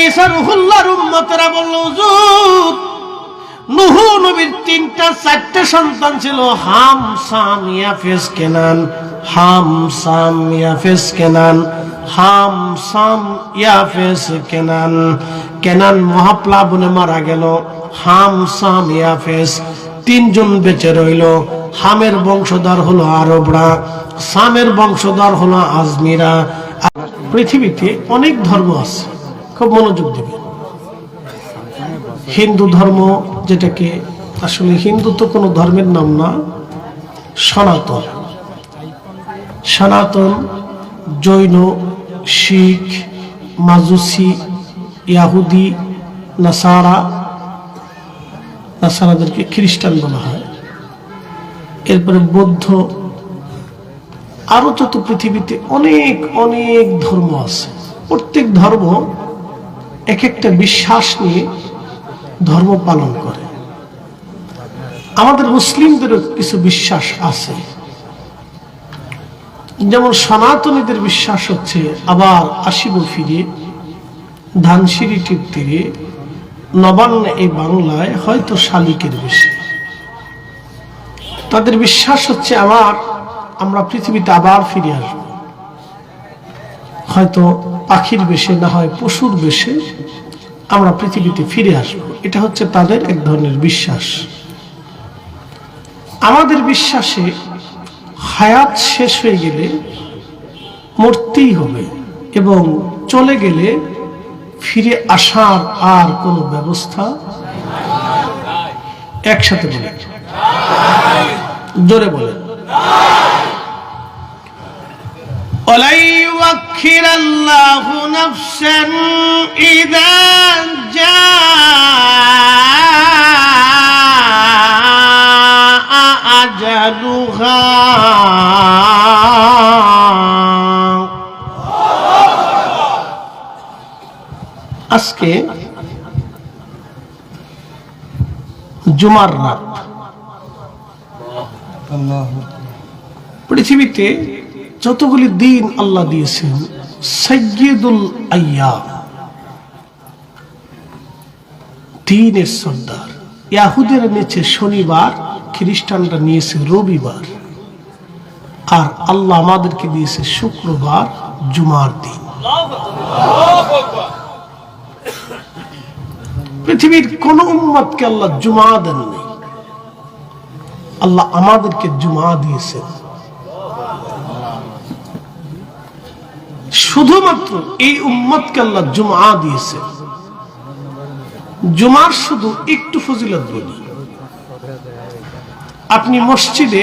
ঈসা রুহুল্লাহর উম্মতরা বলল, হুজুর নূহ নবীর 3টা 4টা সন্তান ছিল, হাম সাম ইয়াফেস কেনান, হাম সাম ইয়াফেস কেনান, হাম সাম ইয়াফেস কেনান। কেনান মহাপ্লাবনে মারা গেল, হাম সাম ইয়াফেস 3 জন বেঁচে রইল। হামের বংশধর হলো আরবরা, সামের বংশধর হলো আজমিরা। পৃথিবীতে অনেক ধর্ম আছে, খুব মনোযোগ দিবে। হিন্দু ধর্ম, যেটাকে আসলে হিন্দু তো কোনো ধর্মের নাম না, সনাতন। সনাতন, জৈন, শিখ, মাজুসি, ইয়াহুদি, নাসারাদেরকে খ্রিস্টান বলা হয়। এরপরে বৌদ্ধ, আরো যত পৃথিবীতে অনেক অনেক ধর্ম আছে। প্রত্যেক ধর্ম এক একটা বিশ্বাস নিয়ে ধর্ম পালন করে। আমাদের মুসলিমদেরও কিছু বিশ্বাস আছে, যেমন সনাতনীদের বিশ্বাস হচ্ছে আবার আসিব ফিরে, ধানসিঁড়িটির তীরে, নবান্ন এই বাংলায় হয়তো শালিকের বেশি। তাদের বিশ্বাস হচ্ছে আমরা পৃথিবীতে আবার ফিরে আসব, হয়তো পাখির বেশে, না হয় পশুর বেশে আমরা পৃথিবীতে ফিরে আসব। এটা হচ্ছে তাদের এক ধরনের বিশ্বাস। আমাদের বিশ্বাসে হায়াত শেষ হয়ে গেলে মরতেই হবে, এবং চলে গেলে ফিরে আসার আর কোনো ব্যবস্থা। একসাথে বলে, জোরে বলে, وَلَن يُؤَخِّرَ اللَّهُ نَفْسًا إِذَا جَاءَ أَجَلُهَا আজকে জুমার রাত। পৃথিবীতে যতগুলি দিন আল্লাহ দিয়েছেন, সাইয়্যিদুল আইয়াম, দিনের সর্দার। ইয়াহুদের নিয়েছে শনিবার, খ্রিস্টানরা নিয়েছে রবিবার, আর আল্লাহ আমাদেরকে দিয়েছে শুক্রবার, জুমার দিন। পৃথিবীর কোন উম্মতকে আল্লাহ জুমা দেননি, আল্লাহ আমাদেরকে জুমা দিয়েছেন। শুধুমাত্র এই উম্মতকে আল্লাহ জুমা দিয়েছে। জুমার শুধু একটু ফজিলত বলি। আপনি মসজিদে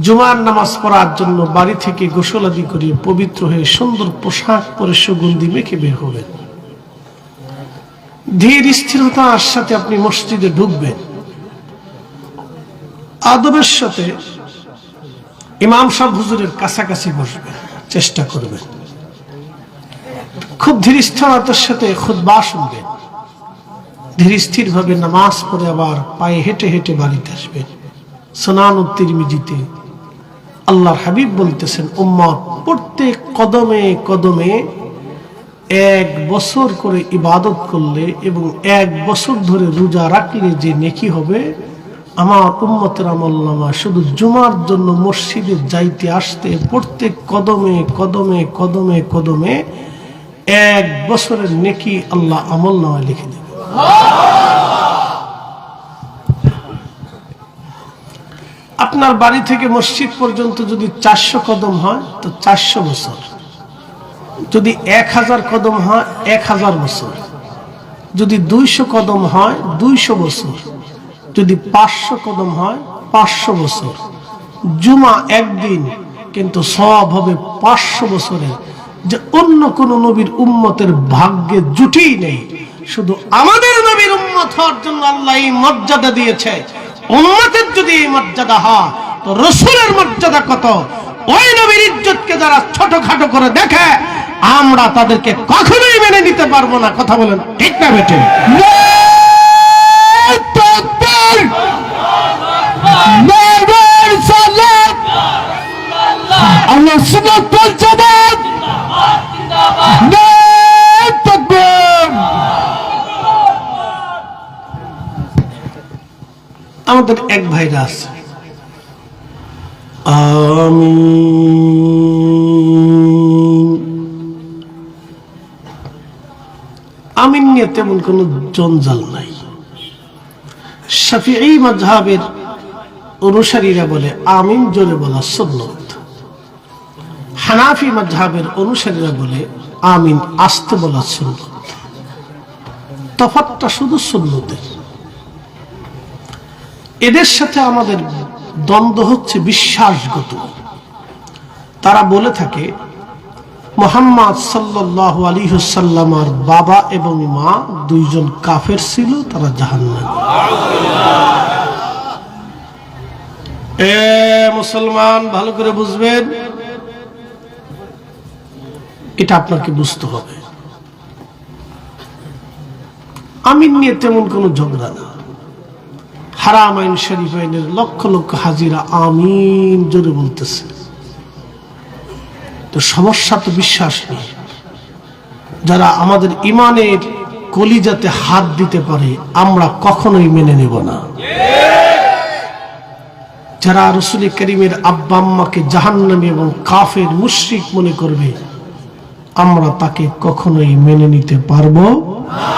জুমার নামাজ পড়ার জন্য বাড়ি থেকে গোসলাদি করে পবিত্র হয়ে সুন্দর পোশাক পরে সুগন্ধি মেখে বের হবেন। ধীর স্থিরতার সাথে আপনি মসজিদে ঢুকবেন, আদবের সাথে ইমাম সাহেব হুজুরের কাছাকাছি বসবেন, চেষ্টা করবেন। খুব ধীর স্থিরতার সাথে খুতবা শুনবেন, ধীর স্থির ভাবে নামাজ পড়ে আবার পায়ে হেঁটে হেঁটে বাড়িতে আসবেন। সুনান তিরমিজিতে আল্লাহর হাবিব বলতেছেন, উম্মত প্রত্যেক কদমে কদমে 1 বছর করে ইবাদত করলে এবং 1 বছর ধরে রোজা রাখলে যে নেকি হবে, আমার উম্মতের আমলনামা শুধু জুমার জন্য মসজিদে যাইতে আসতে প্রত্যেক কদমে কদমে কদমে কদমে 1 বছরের নেকি আল্লাহ আমলনামায় লিখে দেবে। আপনার বাড়ি থেকে মসজিদ পর্যন্ত যদি 400 কদম হয় তো 400 বছর, যদি 1000 কদম হয় 1000 বছর, যদি 200 কদম হয় 200 বছর, যদি 500 কদম হয় 500 বছর। জুমা একদিন, কিন্তু সওয়াব হবে 500 বছরের, যে অন্য কোন নবীর উম্মতের ভাগ্যে জুটেই নেই। শুধু আমাদের নবীর উম্মত হওয়ার জন্য আল্লাহ এই মর্যাদা দিয়েছে। উম্মতের যদি এই মর্যাদা হয় তো রাসূলের মর্যাদা কত? ওই নবীর ইজ্জতকে যারা ছোটখাটো করে দেখে, আমরা তাদেরকে কখনোই মেনে নিতে পারবো না। কথা বলেন ঠিক না বেটে? আল্লাহ সুন্নাত ওয়াল জামাত জিন্দাবাদ। আমাদের এক ভাইরা আছে আমিন আমিন নিয়ে তেমন কোন জঞ্জাল নাই। শাফিঈ মাযহাবের অনুসারীরা বলে আমিন জোরে বলা সুন্নাত, হানাফি মাযহাবের অনুসারীরা বলে আমিন আস্তে বলা সুন্নাত। তফাৎটা শুধু সুন্নতের। এদের সাথে আমাদের দ্বন্দ্ব হচ্ছে বিশ্বাসগত। তারা বলে থাকে মুহাম্মদ সাল্লাল্লাহু আলাইহি ওয়াসাল্লামের বাবা এবং মা দুইজন কাফের ছিল, তারা জাহান্নামী। এ মুসলমান ভালো করে বুঝবেন, এটা আপনাকে বুঝতে হবে। আমিন নিয়ে তেমন কোনো ঝগড়া না। হারামাইন শরীফাইনের লক্ষ লক্ষ হাজিরা আমিন জোরে বলতেছে। তো সমস্যা তো বিশ্বাস নেই। যারা আমাদের ইমানের কলিজাতে হাত দিতে পারে আমরা কখনোই মেনে নেব না। যারা রাসূল করিমের আব্বা আম্মাকে জাহান্নামী এবং কাফের মুশরিক মনে করবে আমরা তাকে কখনোই মেনে নিতে পারবো না।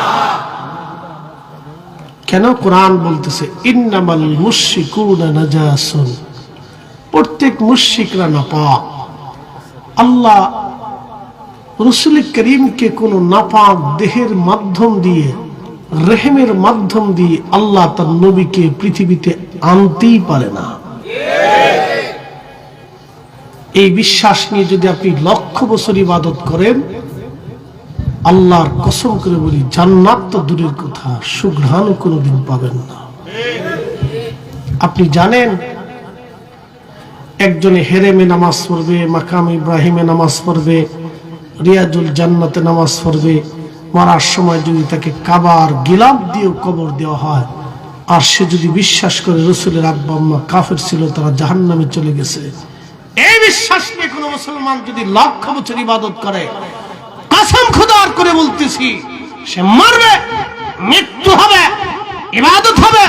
কেন? কোরআন বলতেছে ইন্নামাল মুশরিকুনা নাজাসুন, প্রত্যেক মুশরিকরা নাপাক। আল্লাহ রাসূল করিমকে কোন নাপাক দেহের মাধ্যম দিয়ে, রেহেমের মাধ্যম দিয়ে আল্লাহ তার নবীকে পৃথিবীতে আনতেই পারে না। এই বিশ্বাস নিয়ে যদি আপনি লক্ষ বছর ইবাদত করেন, আল্লাহর কসম করে বলি জান্নাত তো দূরের কথা, সুঘ্রাণও কোনোদিন পাবেন না। আপনি জানেন একজনে হেরেমে নামাজ পড়বে, মাকাম ইব্রাহিমে নামাজ পড়বে, রিয়াজুল জান্নাতে নামাজ পড়বে, মরার সময় যদি তাকে কাবার গিলাফ দিয়ে কবর দেওয়া হয়, আর সে যদি বিশ্বাস করে রাসূলের আব্বা আম্মা কাফের ছিল, তারা জাহান্নামে চলে গেছে, এই বিশ্বাস নিয়ে কোন মুসলমান যদি লক্ষ বছর ইবাদত করে, কসম খোদার করে বলতেছি সে মরবে, মৃত্যু হবে, ইবাদত হবে,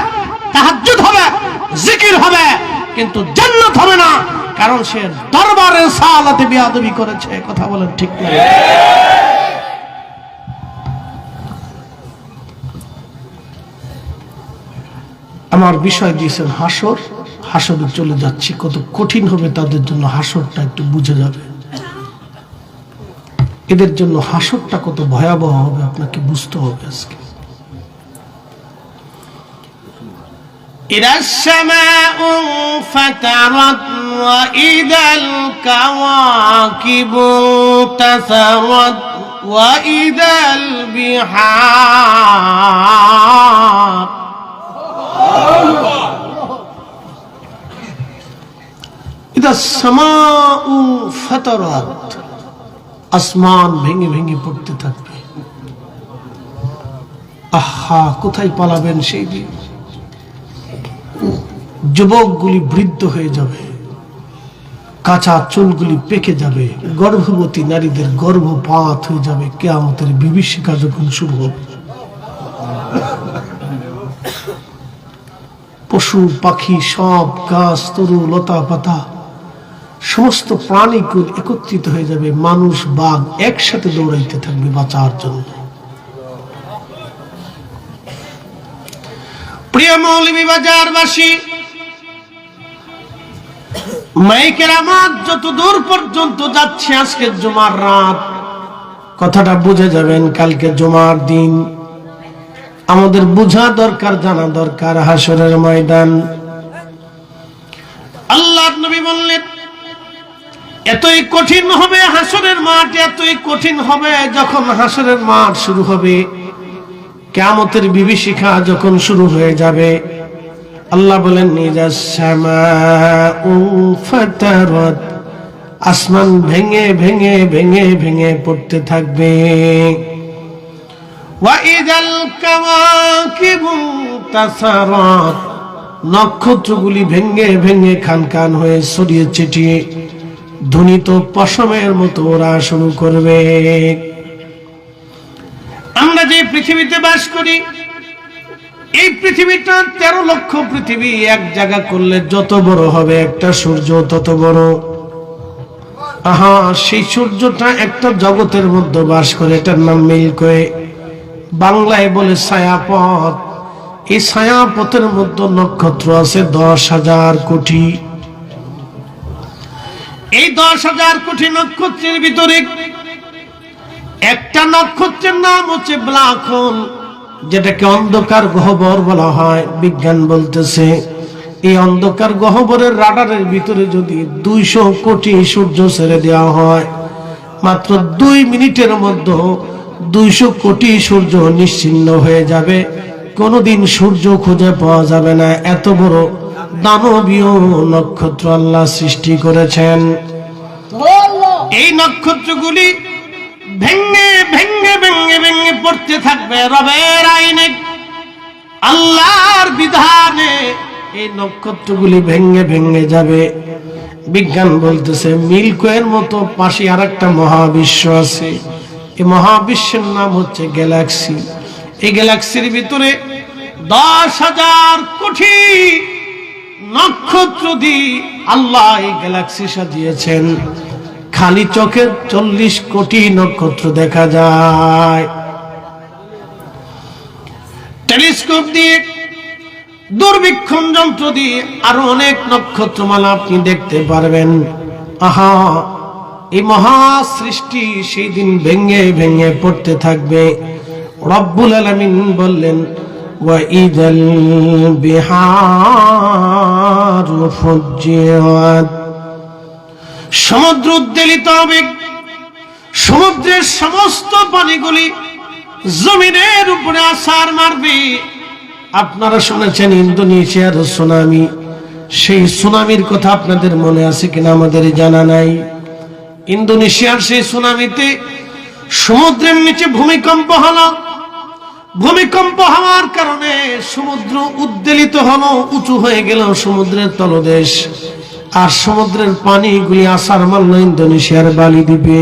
তাহাজ্জুদ হবে, জিকির হবে, কিন্তু জান্নাত হবে না। কারণ সে দরবারে সালাতে বেয়াদবি করেছে। কথা বলেন ঠিক না? আমার বিষয় দিয়েছেন হাসর। হাসরে চলে যাচ্ছি, কত কঠিন হবে তাদের জন্য হাসরটা একটু বুঝে যাবে। এদের জন্য হাসরটা কত ভয়াবহ হবে আপনাকে বুঝতে হবে আজকে। ইদাস সামাউ ফাতারাত ওয়া ইদাল কাওয়াকিবু তাসারাত ওয়া ইদাল বিহার। ইদাস সামাউ ফাতারাত, আসমান ভেঙে ভেঙে পড়তে থাকবে। আহা, কোথায় পালাবেন সেই দিন? যুবকগুলি বৃদ্ধ হয়ে যাবে, কাঁচা চুলগুলি পেকে যাবে, গর্ভবতী নারীদের গর্ভপাত হয়ে যাবে, কিয়ামতের বিভীষিকা যখন শুরু হবে। পশু পাখি সব, গাছ তরু লতা পাতা সমস্ত প্রাণীকুল একত্রিত হয়ে যাবে, মানুষ বাঘ একসাথে দৌড়াইতে থাকবে বাঁচার জন্য। প্রিয় মৌলভীবাজারবাসী, মাইকের আমার যত দূর পর্যন্ত যাচ্ছে, আজকে জুমার রাত, কথাটা বুঝে যাবেন। কালকে জুমার দিন, আমাদের বুঝা দরকার, জানা দরকার হাসরের ময়দান। আল্লাহর নবী বললেন এতই কঠিন হবে হাসরের মাঠ, এতই কঠিন হবে যখন হাসরের মাঠ শুরু হবে, কিয়ামতের বিভীষিকা যখন শুরু হয়ে যাবে। আল্লাহ বলেন ইদাস সামাউ ফাতারাত, আসমান ভেঙে ভেঙে ভেঙে ভেঙে পড়তে থাকবে। ওয়া ইদাল কাওয়াকিবু তাসারাত, নক্ষত্রগুলি ভেঙে ভেঙে খান খান হয়ে ছড়িয়ে ছিটিয়ে ধ্বনিত পশমের মতো ওরা শুরু করবে। আমরা যে পৃথিবীতে বাস করি, এই পৃথিবীটা 13 লক্ষ পৃথিবী এক জায়গা করলে যত বড় হবে একটা সূর্য তত বড়। আহা, সেই সূর্যটা একটা জগতের মধ্যে বাস করে, এটার নাম মিল্কি ওয়ে, বাংলায় বলে ছায়াপথ। এই ছায়াপথের মধ্যে নক্ষত্র আছে 10,000 কোটি। এই 10,000 কোটি নক্ষত্রের ভিতরে একটা নক্ষত্রের নাম হচ্ছে ব্ল্যাক হোল, যেটাকে অন্ধকার গহ্বর বলা হয়। বিজ্ঞান বলতেছে এই অন্ধকার গহ্বরের রাডারের ভিতরে যদি 200 কোটি সূর্য ছেড়ে দেওয়া হয়, মাত্র 2 মিনিটের মধ্যে 200 কোটি সূর্য নিশ্চিহ্ন হয়ে যাবে। কোনোদিন সূর্য খুঁজে পাওয়া যাবে না। এত বড় দানবীয় নক্ষত্র আল্লাহ সৃষ্টি করেছেন। এই নক্ষত্রগুলি ভেঙ্গে ভেঙ্গে ভেঙ্গে ভেঙ্গে পড়তে থাকবে রবের আইনে, আল্লাহর বিধানে। এই নক্ষত্রগুলি ভেঙ্গে ভেঙ্গে যাবে। বিজ্ঞান বলতেছে মিল্কি ওয়ের মতো পাশে আরেকটা মহাবিশ্ব আছে। এই মহাবিশ্বের নাম হচ্ছে গ্যালাক্সি। এই গ্যালাক্সির ভিতরে 10,000 কোটি নক্ষত্র দিয়ে আল্লাহ এই গ্যালাক্সি সাজিয়েছেন। খালি চোখে 40 কোটি নক্ষত্র দেখা যায়। টেলিস্কোপ দিয়ে, দূরবীক্ষণ যন্ত্র দিয়ে আরো অনেক নক্ষত্রমালা আপনি দেখতে পারবেন। আহা, এই মহা সৃষ্টি সেই দিন ভেঙ্গে ভেঙ্গে পড়তে থাকবে। রব্বুল আলামিন বললেন ওয়াইদাল বিহারু ফুজ্জিরাত, সমুদ্র উদ্বেলিত হবে। সমুদ্রের সমস্ত পানিগুলি জমিনের উপরে আছাড় মারবে। আপনারা শুনেছেন ইন্দোনেশিয়ার সুনামি। সেই সুনামির কথা আপনাদের মনে আছে কিনা আমাদের জানা নাই। ইন্দোনেশিয়ার সেই সুনামিতে সমুদ্রের নিচে ভূমিকম্প হলো। ভূমিকম্প হওয়ার কারণে সমুদ্র উদ্বেলিত হলো, উঁচু হয়ে গেল সমুদ্রের তলদেশ। আর সমুদ্রের পানিগুলি আছাড় মারল ইন্দোনেশিয়ার বালি দ্বীপে।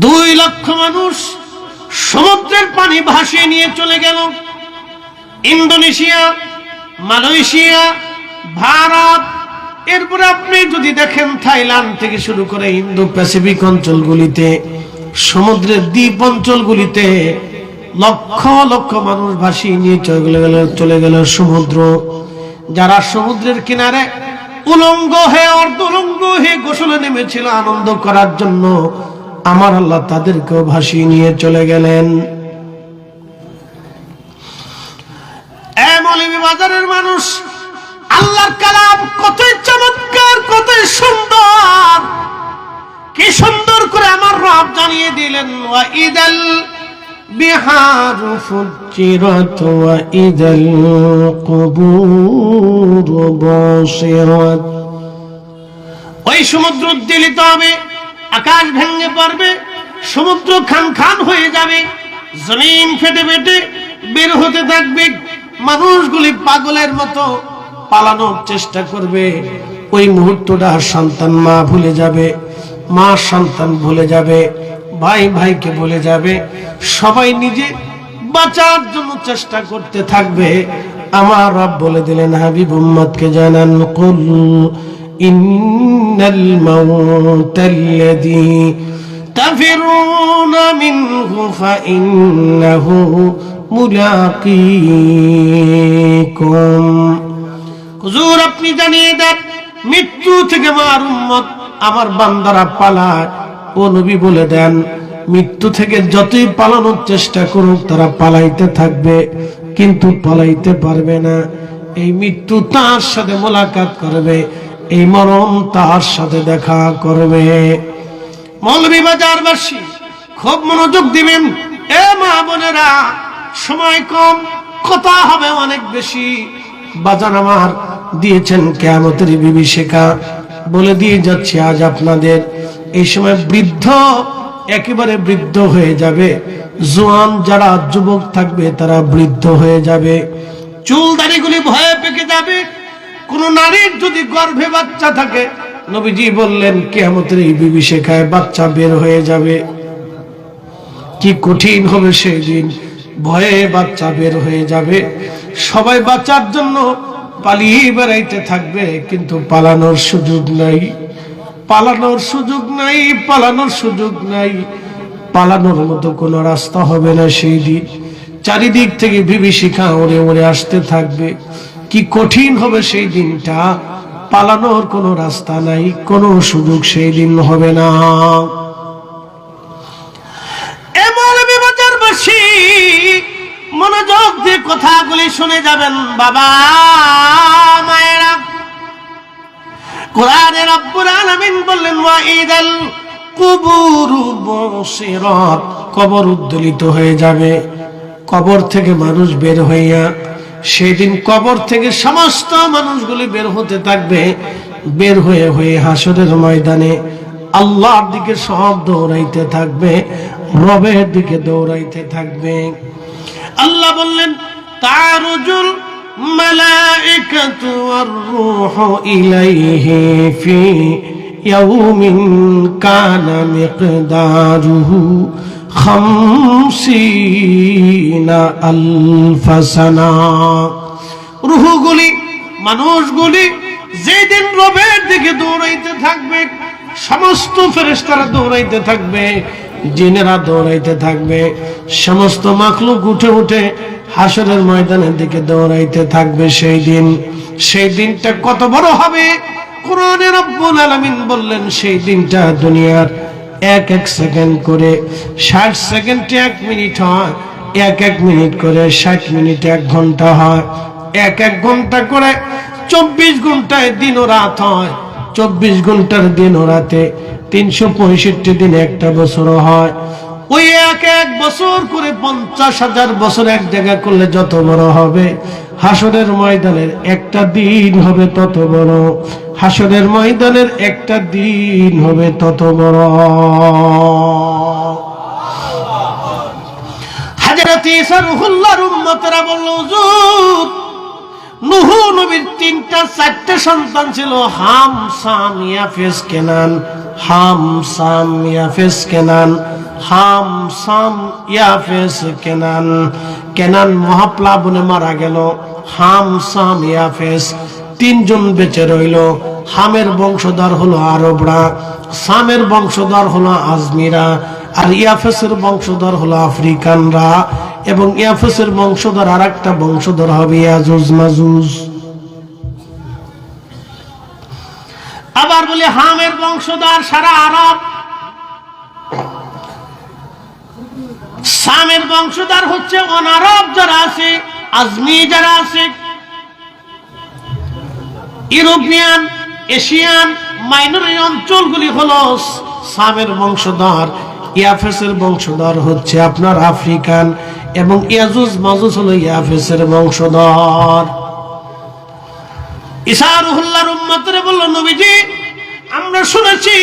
2 লক্ষ মানুষ সমুদ্রের পানি ভাসিয়ে নিয়ে চলে গেল। ইন্দোনেশিয়া, মালয়েশিয়া, ভারত, এরপরে আপনি যদি দেখেন থাইল্যান্ড থেকে শুরু করে ইন্দো প্যাসিফিক অঞ্চলগুলিতে, সমুদ্রের দ্বীপ অঞ্চলগুলিতে লক্ষ লক্ষ মানুষ ভাসিয়ে নিয়ে চলে গেল সমুদ্র। যারা সমুদ্রের কিনারে উলঙ্গ হয়ে অর্ধ উলঙ্গ হয়ে গোসলে নেমেছিল আনন্দ করার জন্য, আমার আল্লাহ তাদেরকেও ভাসিয়ে নিয়ে চলে গেলেন। মৌলভী বাজারের মানুষ, আল্লাহর কালাম কতই চমৎকার, কতই সুন্দর, কি সুন্দর করে আমার রব জানিয়ে দিলেন ওয়াইদাল বিহারু ফুজ্জিরাত ওয়াইদাল কুবুরু বুসিরাত। ওই সমুদ্র উদ্বেলিত হবে, আকাশ ভেঙে পড়বে, সমুদ্র খান খান হয়ে যাবে, জমিন ফেটে ফেটে বের হতে থাকবে। মানুষগুলি পাগলের মতো পালানোর চেষ্টা করবে। ওই মুহূর্তটা সন্তান মা ভুলে যাবে, মা সন্তান ভুলে যাবে, ভাই ভাইকে ভুলে যাবে। সবাই নিজে বাঁচার জন্য চেষ্টা করতে থাকবে। আমার রব বলে দিলেন হাবিব উম্মতকে জানান, কুল ইন্নাল মাউতাল্লাযী তাফিরুনা মিনহু ফাইন্নাহু মুলাকীকুম। হুজুর আপনি জানিয়ে দেন, মৃত্যু থেকে আমার উম্মত, আমার বান্দারা পালায়। ও নবী বলে দেন, মৃত্যু থেকে যতই পালানোর চেষ্টা করুক তারা পালাইতে থাকবে, কিন্তু পালাইতে পারবে না। এই মৃত্যু তার সাথে মোলাকাত করবে, এই মরণ তার সাথে দেখা করবে। মৌলভীবাজারবাসী খুব মনোযোগ দিবেন। এ মা বোনেরা, সময় কম, কথা হবে অনেক বেশি। বাজান আমার দিয়েছেন কিয়ামতের বিভীষিকা, বলে দিয়ে যাচ্ছি আজ আপনাদের। এই সময় বৃদ্ধ একেবারে বৃদ্ধ হয়ে যাবে, জোয়ান যারা যুবক থাকবে তারা বৃদ্ধ হয়ে যাবে, চুল দাড়িগুলি ভয়ে পেকে যাবে। কোন নারীর যদি গর্ভে বাচ্চা থাকে, নবীজি বললেন কিয়ামতের এই বিভীষিকায় বাচ্চা বের হয়ে যাবে। কি কঠিন হবে সেই দিন। ভয়ে বাচ্চা বের হয়ে যাবে, সবাই বাচ্চার জন্য পালিয়ে বেড়াইতে থাকবে, কিন্তু পালানোর সুযোগ নাই, পালানোর সুযোগ নাই, পালানোর সুযোগ নাই। পালানোর মতো কোনো রাস্তা হবে না সেই দিন। চারিদিক থেকে বিভীষিকা উড়ে উড়ে আসতে থাকবে। কি কঠিন হবে সেই দিনটা। পালানোর কোনো রাস্তা নাই, কোনো সুযোগ সেই দিন হবে না। এমন বিবাচারবাসী মনোযোগ দিয়ে কথাগুলি শুনে যাবেন বাবা মায়েরা। কোরআনে রব্বুল আলামিন বললেন ওয়াইদাল কুবুরু বুসিরাত, কবর উদ্দোলিত হয়ে যাবে। কবর থেকে মানুষ বের হইয়া, সেদিন কবর থেকে সমস্ত মানুষগুলি বের হতে থাকবে। বের হয়ে হয়ে হাসরের ময়দানে আল্লাহর দিকে সব দৌড়াইতে থাকবে, রবের দিকে দৌড়াইতে থাকবে। আল্লাহ বললেন তারুজুল মালাইকাতু ওয়ার রূহু ইলাইহি ফি ইয়াউমিন কানা মিকদারুহু 50 আলফ সানা। রূহগুলি, মানুষগুলি যেদিন রবের দিকে দৌড়াইতে থাকবে, সমস্ত ফেরেশতারা দৌড়াইতে থাকবে, জিনেরা দৌড়াইতে থাকবে, সমস্ত মাখলুক উঠে উঠে হাসরের ময়দানের দিকে দৌড়াইতে থাকবে। সেই দিনটা কত বড় হবে। কোরআনে রব্বুল আলামিন বললেন সেই দিনটা দুনিয়ার এক এক সেকেন্ড করে 60 সেকেন্ডে 1 মিনিট হয়, এক এক মিনিট করে 60 মিনিটে 1 ঘন্টা হয়, এক এক ঘন্টা করে 24 ঘন্টায় দিন ও রাত হয়, 24 ঘন্টার দিন ও রাতে 365 দিন একটা বছর হয়। ওই এক এক বছর করে 50,000 বছর এক জায়গা করলে যত বড় হবে, হাসরের ময়দানের একটা দিন হবে তত বড়। হাসরের ময়দানের একটা দিন হবে তত বড়। হযরত ঈসা রূহুল্লাহর উম্মতরা বলল, হুজুর নূহ নবীর 3-4টা সন্তান ছিল, হাম সাম ইয়াফেস কেনান, হাম সাম ইয়াফেস কেনান, হাম সাম ইয়াফেস কেনান। কেনান মহাপ্লাবনে মারা গেল, হাম সাম ইয়াফেস 3 জন বেঁচে রইল। হামের বংশধর হলো আরবরা, সামের বংশধর হলো আজমিরা, আর ইয়াফেসের বংশধর হলো আফ্রিকানরা, এবং ইয়াফেসের বংশধর আর একটা বংশধর হবে ইয়াজুজ মাজুজ। আবার বলে হামের বংশধর সারা আরব, সামের বংশধর হচ্ছে অনারব যারা আছে, আজমি যারা আছে, ইউরোপিয়ান, এশিয়ান মাইনর অঞ্চলগুলি হলো সামের বংশধর। ইয়াফেসের বংশধর হচ্ছে আপনার আফ্রিকান, এবং ইয়াজুজ মাজুজ হলো ইয়াফেসের বংশধর। ঈসা রূহুল্লাহর উম্মতরা বলল, নবীজি আমরা শুনেছি